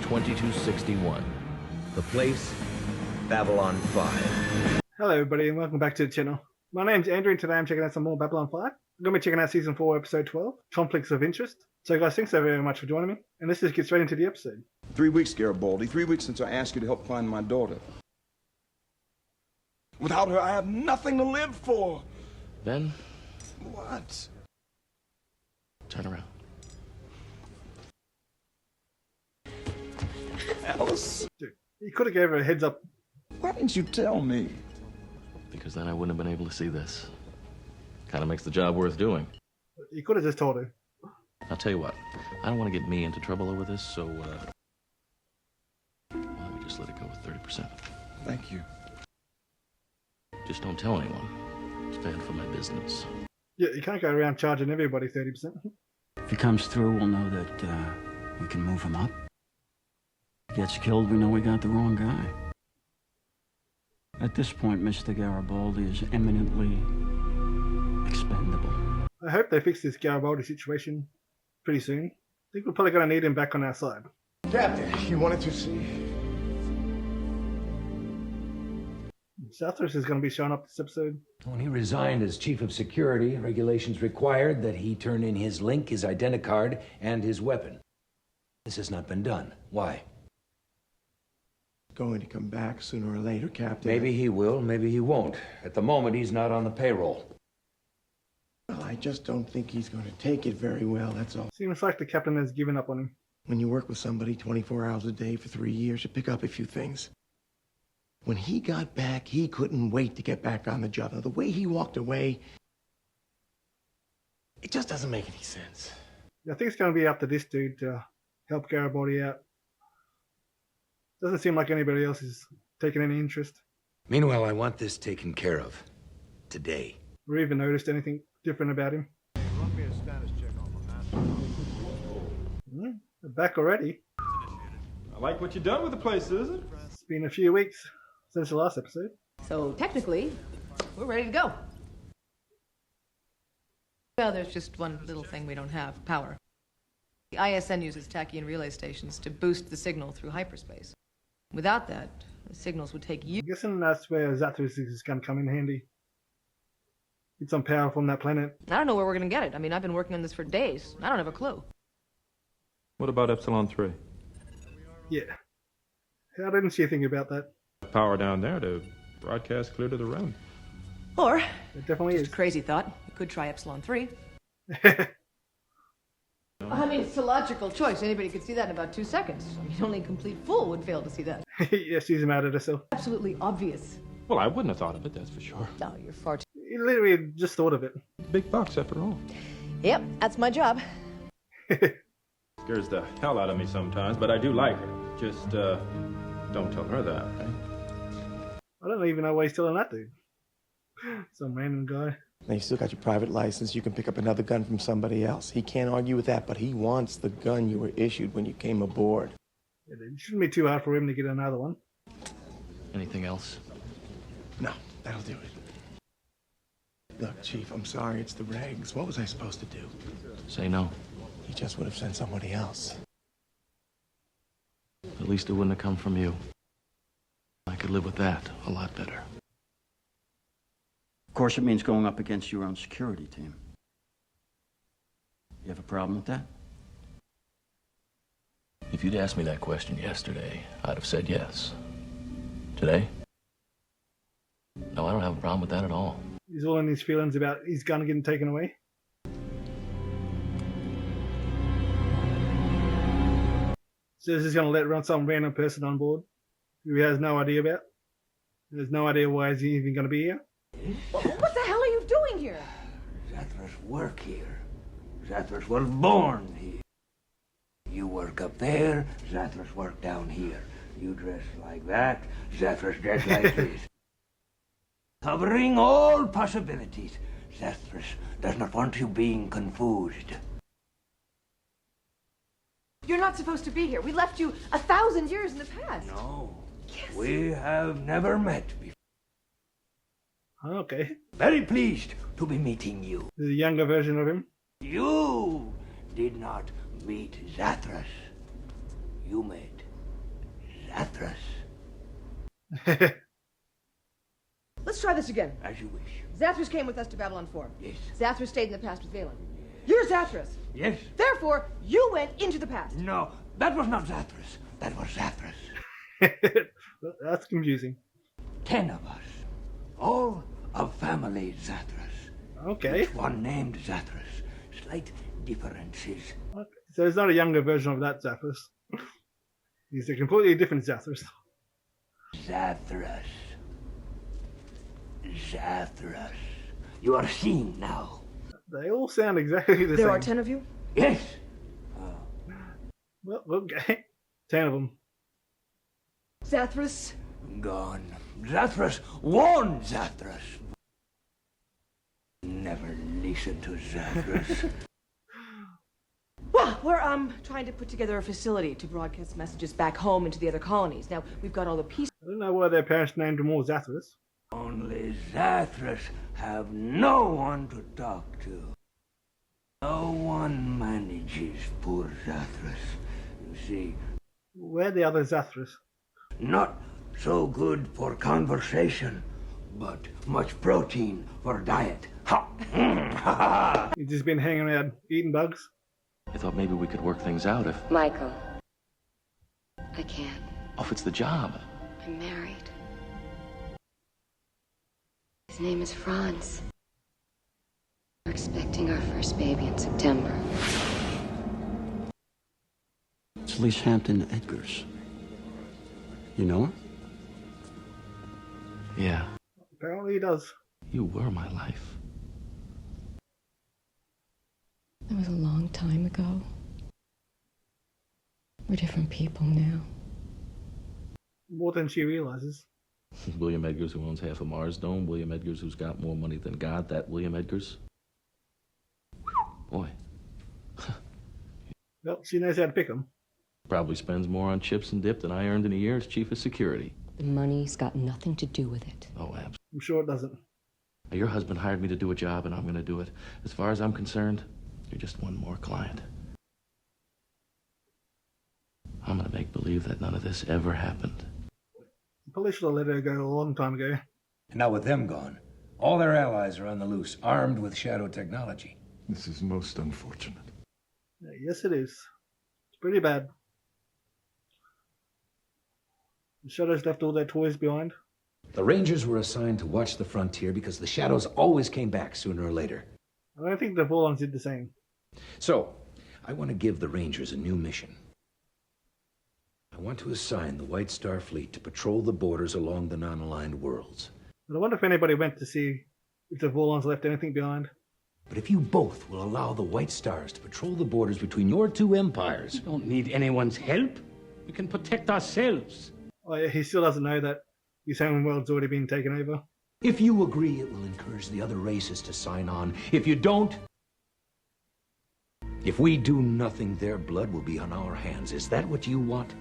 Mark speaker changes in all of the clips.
Speaker 1: 2261. The place, Babylon 5.
Speaker 2: Hello everybody and welcome back to the channel. My name's Andrew and today I'm checking out some more Babylon 5. I'm going to be checking out Season 4, Episode 12, Conflicts of Interest. So guys, thanks so very much for joining me. And let's just get straight into the episode.
Speaker 3: 3 weeks, Garibaldi. 3 weeks since I asked you to help find my daughter. Without her, I have nothing to live for.
Speaker 1: Ben?
Speaker 3: What?
Speaker 1: Turn around.
Speaker 3: Alice?
Speaker 2: Dude, you could have gave her a heads up.
Speaker 3: Why didn't you tell me?
Speaker 1: Because then I wouldn't have been able to see this. Kind of makes the job worth doing.
Speaker 2: You could have just told her.
Speaker 1: I'll tell you what, I don't want to get me into trouble over this, so, why don't we just let it go with 30%?
Speaker 3: Thank you.
Speaker 1: Just don't tell anyone. It's bad for my business.
Speaker 2: Yeah, you can't go around charging everybody 30%.
Speaker 4: If he comes through, we'll know that we can move him up. If he gets killed, we know we got the wrong guy. At this point, Mr. Garibaldi is eminently expendable.
Speaker 2: I hope they fix this Garibaldi situation pretty soon. I think we're probably going to need him back on our side.
Speaker 5: Captain, you wanted to see?
Speaker 2: Southwest is going to be showing up this episode.
Speaker 6: When he resigned as chief of security, regulations required that he turn in his link, his identicard, and his weapon. This has not been done. Why?
Speaker 5: Going to come back sooner or later, Captain.
Speaker 6: Maybe he will, maybe he won't. At the moment, he's not on the payroll.
Speaker 5: Well, I just don't think he's going to take it very well, that's all.
Speaker 2: Seems like the captain has given up on him.
Speaker 5: When you work with somebody 24 hours a day for 3 years, you pick up a few things. When he got back, he couldn't wait to get back on the job. Now, the way he walked away, it just doesn't make any sense.
Speaker 2: I think it's going to be up to this dude to help Garibaldi out. Doesn't seem like anybody else is taking any interest.
Speaker 6: Meanwhile, I want this taken care of. Today.
Speaker 2: Or even noticed anything different about him. They're back already.
Speaker 7: I like what you've done with the place, Susan.
Speaker 2: It's been a few weeks since the last episode.
Speaker 8: So technically, we're ready to go. Well, there's just one little thing we don't have, power. The ISN uses tachyon relay stations to boost the signal through hyperspace. Without that, the signals would take years.
Speaker 2: I'm guessing that's where Zathras is going to come in handy. Get some power from that planet.
Speaker 8: I don't know where we're going to get it. I mean, I've been working on this for days. I don't have a clue.
Speaker 7: What about Epsilon 3?
Speaker 2: Yeah. How didn't she think about that?
Speaker 7: Power down there to broadcast clear to the rim.
Speaker 8: Or,
Speaker 2: It definitely
Speaker 8: just
Speaker 2: is.
Speaker 8: a crazy thought, you could try Epsilon 3. I mean, it's a logical choice. Anybody could see that in about 2 seconds. I mean, only a complete fool would fail to see that.
Speaker 2: Yeah, she's mad at herself.
Speaker 8: Absolutely obvious.
Speaker 7: Well, I wouldn't have thought of it, that's for sure.
Speaker 8: No, you're far too...
Speaker 2: He literally just thought of it.
Speaker 7: Big bucks, after all.
Speaker 8: Yep, that's my job.
Speaker 7: Scares the hell out of me sometimes, but I do like her. Just, don't tell her that, right?
Speaker 2: I don't even know why he's telling that dude. Some random guy.
Speaker 5: Now, you still got your private license. You can pick up another gun from somebody else. He can't argue with that, but he wants the gun you were issued when you came aboard.
Speaker 2: Yeah, dude, it shouldn't be too hard for him to get another one.
Speaker 1: Anything else?
Speaker 5: No, that'll do it. Look, Chief, I'm sorry. It's the regs. What was I supposed to do?
Speaker 1: Say no.
Speaker 5: He just would have sent somebody else.
Speaker 1: At least it wouldn't have come from you. I could live with that a lot better.
Speaker 4: Of course, it means going up against your own security team. You have a problem with that?
Speaker 1: If you'd asked me that question yesterday, I'd have said yes. Today? No, I don't have a problem with that at all.
Speaker 2: He's all in his feelings about his gun getting taken away. So he's just going to let run some random person on board who he has no idea about. There's no idea why he's even going to be here.
Speaker 8: What the hell are you doing here?
Speaker 6: Zathras work here. Zathras was born here. You work up there, Zathras work down here. You dress like that, Zathras dress like this. Covering all possibilities. Zathras does not want you being confused.
Speaker 8: You're not supposed to be here. We left you 1,000 years in the past.
Speaker 6: No,
Speaker 8: Yes.
Speaker 6: we have never met before.
Speaker 2: Okay.
Speaker 6: Very pleased to be meeting you.
Speaker 2: There's a younger version of him.
Speaker 6: You did not meet Zathras. You met
Speaker 8: Let's try this again.
Speaker 6: As you wish.
Speaker 8: Zathras came with us to Babylon 4.
Speaker 6: Yes.
Speaker 8: Zathras stayed in the past with Valen. You're Zathras.
Speaker 6: Yes.
Speaker 8: Therefore, you went into the past.
Speaker 6: No, that was not Zathras. That was Zathras.
Speaker 2: That's confusing.
Speaker 6: 10 of us. All of family Zathras.
Speaker 2: Okay.
Speaker 6: Each one named Zathras. Slight differences.
Speaker 2: So it's not a younger version of that Zathras. He's a completely different Zathras.
Speaker 6: Zathras. Zathras. You are seeing now.
Speaker 2: They all sound exactly the same.
Speaker 8: There are 10 of you?
Speaker 6: Yes.
Speaker 2: Well, okay. 10 of them.
Speaker 8: Zathras?
Speaker 6: Gone. Zathras warned Zathras. Never listen to Zathras.
Speaker 8: Well, we're trying to put together a facility to broadcast messages back home into the other colonies. Now, we've got all the pieces.
Speaker 2: I don't know why their parents named them all Zathras.
Speaker 6: Only Zathras have no one to talk to. No one manages poor Zathras. You see,
Speaker 2: Where are the other Zathras?
Speaker 6: not so good for conversation, but much protein for diet. Ha!
Speaker 2: You've just been hanging around eating bugs?
Speaker 1: I thought maybe we could work things out if...
Speaker 9: Michael, I can't.
Speaker 1: Oh, if it's the job.
Speaker 9: I'm married. His name is Franz. We're expecting our first baby in September.
Speaker 4: It's Lise Hampton Edgars. You know her?
Speaker 1: Yeah,
Speaker 2: Apparently he does.
Speaker 1: you were my life.
Speaker 9: That was a long time ago. We're different people now.
Speaker 2: More than she realizes.
Speaker 1: William Edgars, who owns half of Mars Dome. William Edgars, who's got more money than God. That William Edgars. Boy,
Speaker 2: Well, she knows how to pick them.
Speaker 1: probably spends more on chips and dip than I earned in a year as chief of security.
Speaker 9: The money's got nothing to do with it.
Speaker 1: Oh, absolutely.
Speaker 2: I'm sure it doesn't.
Speaker 1: Your husband hired me to do a job, and I'm going to do it. As far as I'm concerned, you're just one more client. I'm going to make believe that none of this ever happened.
Speaker 2: The police should have let her go a long time ago.
Speaker 10: And now with them gone, all their allies are on the loose, armed with shadow technology.
Speaker 11: This is most unfortunate.
Speaker 2: Yes, it is. It's pretty bad. The Shadows left all their toys behind.
Speaker 10: The Rangers were assigned to watch the frontier because the shadows always came back sooner or later.
Speaker 2: I don't think the Vorlons did the same.
Speaker 10: So, I want to give the Rangers a new mission. I want to assign the White Star Fleet to patrol the borders along the non-aligned worlds.
Speaker 2: But I wonder if anybody went to see if the Vorlons left anything behind.
Speaker 10: But if you both will allow the White Stars to patrol the borders between your two empires...
Speaker 6: We don't need anyone's help. We can protect ourselves.
Speaker 2: Oh, yeah, he still doesn't know that his home world's already been taken over.
Speaker 10: If you agree, it will encourage the other races to sign on. If you don't... If we do nothing, their blood will be on our hands. Is that what you want?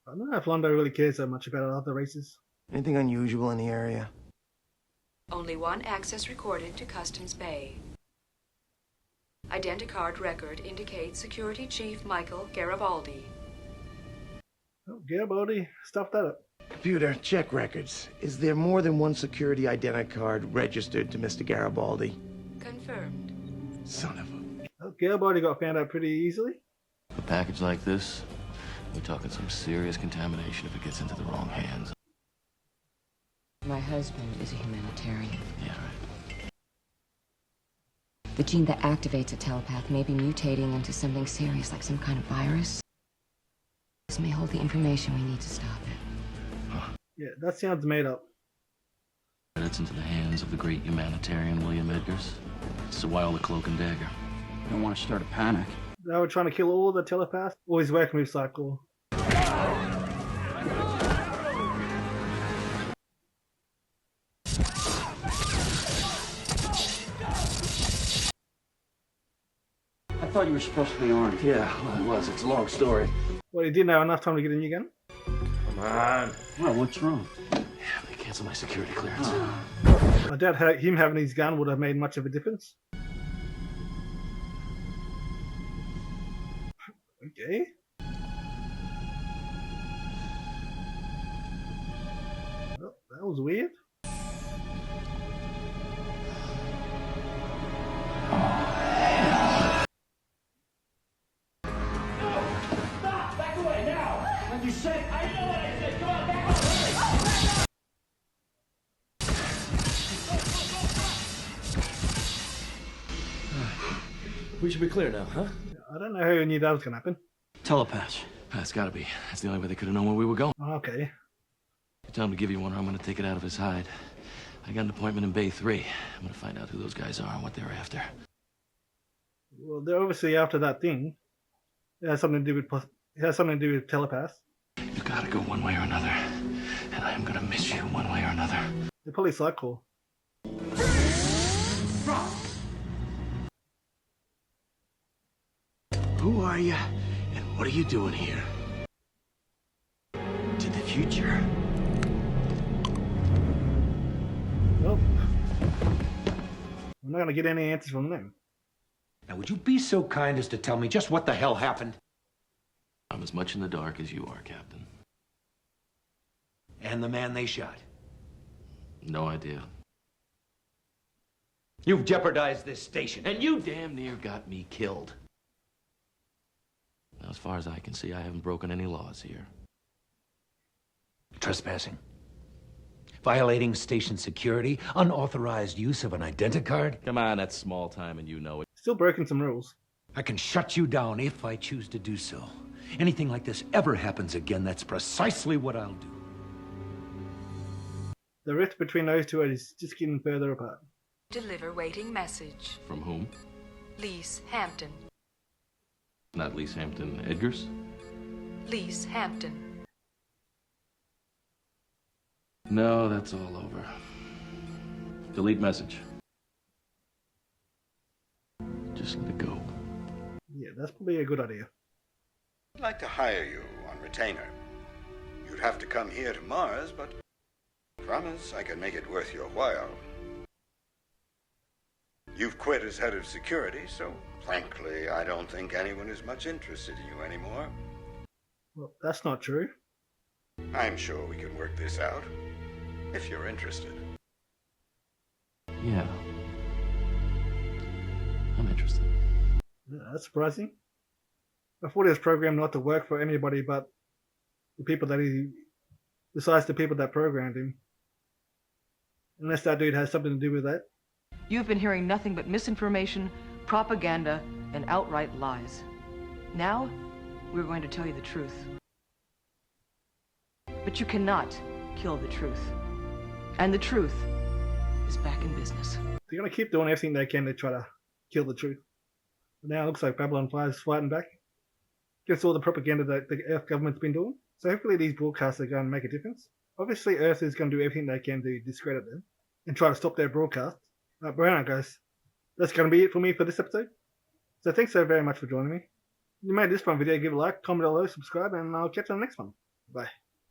Speaker 2: I don't know if Londo really cares so much about other races.
Speaker 5: Anything unusual in the area?
Speaker 9: Only one access recorded to Customs Bay. Identicard record indicates Security Chief Michael Garibaldi.
Speaker 2: Oh, Garibaldi, stuff that up.
Speaker 5: Computer, check records. Is there more than one security identicard registered to Mr. Garibaldi?
Speaker 9: Confirmed.
Speaker 5: Son of a...
Speaker 2: Oh, Garibaldi got found out pretty easily.
Speaker 1: A package like this, we're talking some serious contamination if it gets into the wrong hands.
Speaker 9: My husband is a humanitarian.
Speaker 1: Yeah, right.
Speaker 9: The gene that activates a telepath may be mutating into something serious, like some kind of virus. This may hold the information we need to stop it.
Speaker 2: Yeah, that sounds made up.
Speaker 1: It's into the hands of the great humanitarian William Edgars. It's a while the cloak and dagger.
Speaker 4: Don't want to start a panic.
Speaker 2: They were trying to kill all the telepaths. Or he's working with Cycle.
Speaker 4: I thought you were supposed to be armed.
Speaker 1: Yeah, well, it was. It's a long story.
Speaker 2: Well, he didn't have enough time to get a new gun.
Speaker 6: Come on.
Speaker 4: Well, what's wrong?
Speaker 1: Yeah, they canceled my security clearance.
Speaker 2: I doubt him having his gun would have made much of a difference. Okay. That was weird.
Speaker 6: Stop! Back away now! When you said, I know what I said. Come on, back away!
Speaker 1: We should be clear now, huh?
Speaker 2: I don't know who knew that was going to happen.
Speaker 4: Telepaths.
Speaker 1: That's gotta be. That's the only way they could have known where we were going.
Speaker 2: Okay.
Speaker 1: Tell him to give you one or I'm gonna take it out of his hide. I got an appointment in Bay 3. I'm gonna find out who those guys are and what they're after.
Speaker 2: Well, they're obviously after that thing. It has something to do with telepaths.
Speaker 1: You gotta go one way or another. And I am gonna miss you one way or another.
Speaker 2: They're probably psycho.
Speaker 5: Who are you, and what are you doing here? To the future.
Speaker 2: Well, we're not going to get any answers from them.
Speaker 10: Now, would you be so kind as to tell me just what the hell happened?
Speaker 1: I'm as much in the dark as you are, Captain.
Speaker 10: And the man they shot?
Speaker 1: No idea.
Speaker 10: You've jeopardized this station, and you
Speaker 1: Damn near got me killed. Now, as far as I can see, I haven't broken any laws here.
Speaker 10: Trespassing, violating station security, unauthorized use of an identicard.
Speaker 1: Come on, that's small time and you know it.
Speaker 2: Still breaking some rules.
Speaker 10: I can shut you down if I choose to do so. Anything like this ever happens again, that's precisely what I'll do.
Speaker 2: The rift between those two is just getting further apart.
Speaker 12: Deliver waiting message.
Speaker 1: From whom?
Speaker 12: Lise Hampton.
Speaker 1: Not Lise Hampton Edgars?
Speaker 12: Lise Hampton.
Speaker 1: No, that's all over. Delete message. Just let it go.
Speaker 2: Yeah, that's probably a good idea.
Speaker 13: I'd like to hire you on retainer. You'd have to come here to Mars, but I promise I can make it worth your while. You've quit as head of security, so frankly, I don't think anyone is much interested in you anymore.
Speaker 2: Well, that's not true.
Speaker 13: I'm sure we can work this out, if you're interested.
Speaker 1: Yeah. I'm interested.
Speaker 2: Yeah, that's surprising. I thought he was programmed not to work for anybody but the people that besides the people that programmed him. Unless that dude has something to do with that.
Speaker 8: You've been hearing nothing but misinformation, propaganda, and outright lies. Now, we're going to tell you the truth. But you cannot kill the truth. And the truth is back in business.
Speaker 2: They're going to keep doing everything they can to try to kill the truth. But now it looks like Babylon 5 is fighting back against all the propaganda that the Earth government's been doing. So hopefully these broadcasts are going to make a difference. Obviously Earth is going to do everything they can to discredit them and try to stop their broadcasts. But anyway, guys, that's going to be it for me for this episode. So thanks so very much for joining me. If you made this fun video, give a like, comment below, subscribe, and I'll catch you on the next one. Bye.